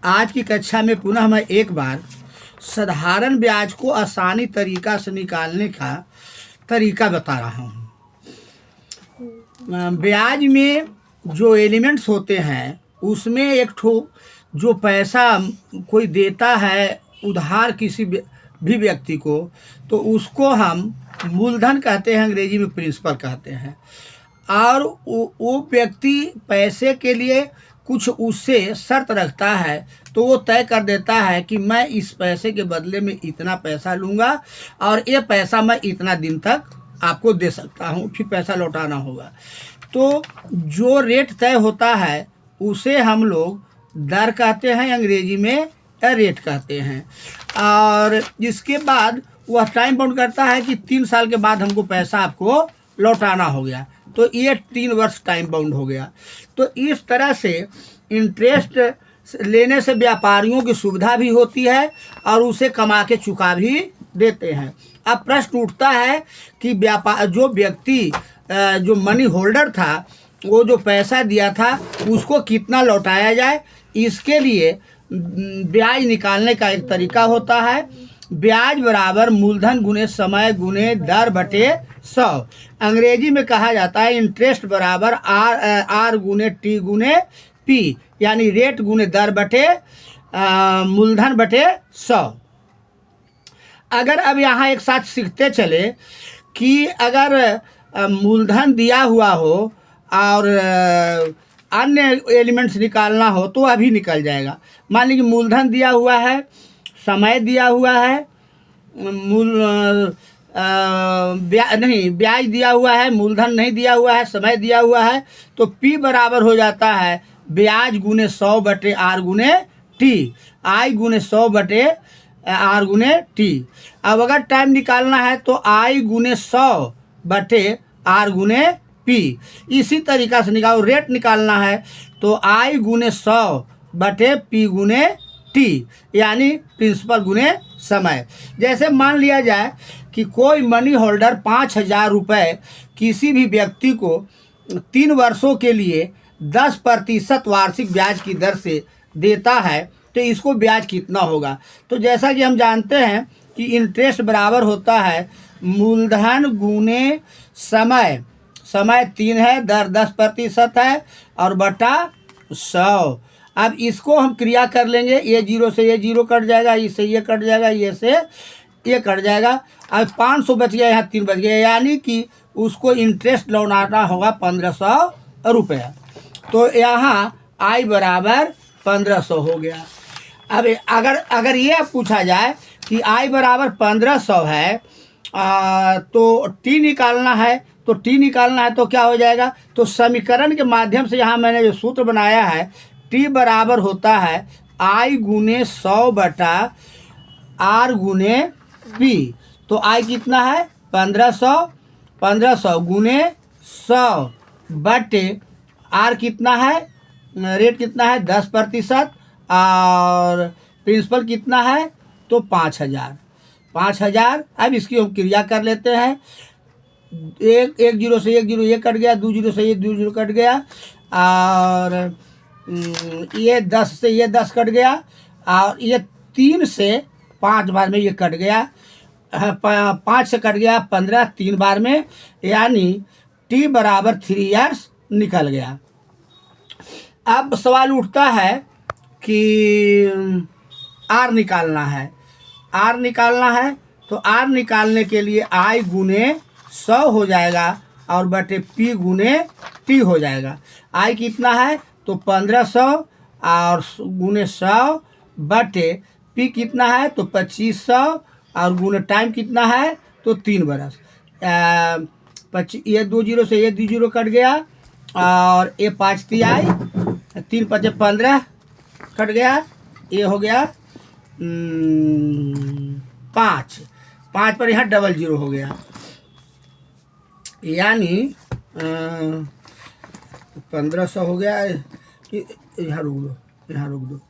आज की कक्षा में पुनः मैं एक बार साधारण ब्याज को आसानी तरीका से निकालने का तरीका बता रहा हूँ। ब्याज में जो एलिमेंट्स होते हैं उसमें एक ठो जो पैसा कोई देता है उधार किसी भी व्यक्ति को, तो उसको हम मूलधन कहते हैं, अंग्रेजी में प्रिंसिपल कहते हैं। और वो व्यक्ति पैसे के लिए कुछ उससे शर्त रखता है, तो वो तय कर देता है कि मैं इस पैसे के बदले में इतना पैसा लूँगा और ये पैसा मैं इतना दिन तक आपको दे सकता हूँ, फिर पैसा लौटाना होगा। तो जो रेट तय होता है उसे हम लोग दर कहते हैं, अंग्रेजी में रेट कहते हैं। और इसके बाद वह टाइम बाउंड करता है कि 3 साल के बाद हमको पैसा आपको लौटाना हो गया, तो ये 3 वर्ष टाइम बाउंड हो गया। तो इस तरह से इंटरेस्ट लेने से व्यापारियों की सुविधा भी होती है और उसे कमा के चुका भी देते हैं। अब प्रश्न उठता है कि जो व्यक्ति जो मनी होल्डर था, वो जो पैसा दिया था उसको कितना लौटाया जाए, इसके लिए ब्याज निकालने का एक तरीका होता है। ब्याज बराबर मूलधन गुने समय गुने दर बटे 100। अंग्रेजी में कहा जाता है इंटरेस्ट बराबर आर गुने टी गुने पी, यानी रेट गुने दर बटे मूलधन बटे 100। अगर अब यहाँ एक साथ सीखते चले कि अगर मूलधन दिया हुआ हो और अन्य एलिमेंट्स निकालना हो तो अभी निकल जाएगा। मान लीजिए मूलधन दिया हुआ है, समय दिया हुआ है, ब्याज दिया हुआ है, मूलधन नहीं दिया हुआ है, समय दिया हुआ है, तो P बराबर हो जाता है ब्याज गुने 100 बटे आर गुने टी, आई गुने 100 बटे आर गुने टी। अब अगर टाइम निकालना है तो आई गुने 100 बटे आर गुने पी। इसी तरीका से निकालो। रेट निकालना है तो आई गुने 100 बटे पी गुने टी, यानी प्रिंसिपल गुने समय। जैसे मान लिया जाए कि कोई मनी होल्डर 5,000 रुपये किसी भी व्यक्ति को 3 वर्षों के लिए 10% वार्षिक ब्याज की दर से देता है, तो इसको ब्याज कितना होगा। तो जैसा कि हम जानते हैं कि इंटरेस्ट बराबर होता है मूलधन गुने समय, समय 3 है, दर 10% है और बटा 100। अब इसको हम क्रिया कर लेंगे, ये 0 से ये 0 कट जाएगा, इससे ये कट जाएगा, ये से ये कट जाएगा। अब 500 बच गया, यहाँ 3 बच गया, यानी कि उसको इंटरेस्ट लौटाना होगा 1500 रुपये। तो यहाँ आई बराबर 1500 हो गया। अब अगर ये पूछा जाए कि आई बराबर 1500 है तो टी निकालना है, तो टी निकालना है तो क्या हो जाएगा। तो समीकरण के माध्यम से यहाँ मैंने जो सूत्र बनाया है, टी बराबर होता है आई गुने 100 बटा आर गुने पी। तो आई कितना है 1500, 1500 गुने 100 बटे आर कितना है, रेट कितना है 10% और प्रिंसिपल कितना है तो 5,000। अब इसकी हम क्रिया कर लेते हैं। एक 0 से 1 0 ये कट गया, 2 0 से ये 2 0 कट गया और ये 10 से ये 10 कट गया और ये 3 से 5 बार में ये कट गया, 5 से कट गया 15 3 बार में, यानी टी बराबर 3 इयर्स निकल गया। अब सवाल उठता है कि आर निकालना है। आर निकालना है तो आर निकालने के लिए आई गुने 100 हो जाएगा और बटे पी गुने टी हो जाएगा। आई कितना है तो 1500 और गुने 100 बटे पी कितना है तो 2500 और गुने टाइम कितना है तो 3 बरस। ये 2 0 से ये 2 0 कट गया और ये 5 3 आई, 3 5 15 कट गया, ये हो गया 5 पर यहाँ डबल 0 हो गया, यानी 1500 हो गया। यहाँ रुक दो,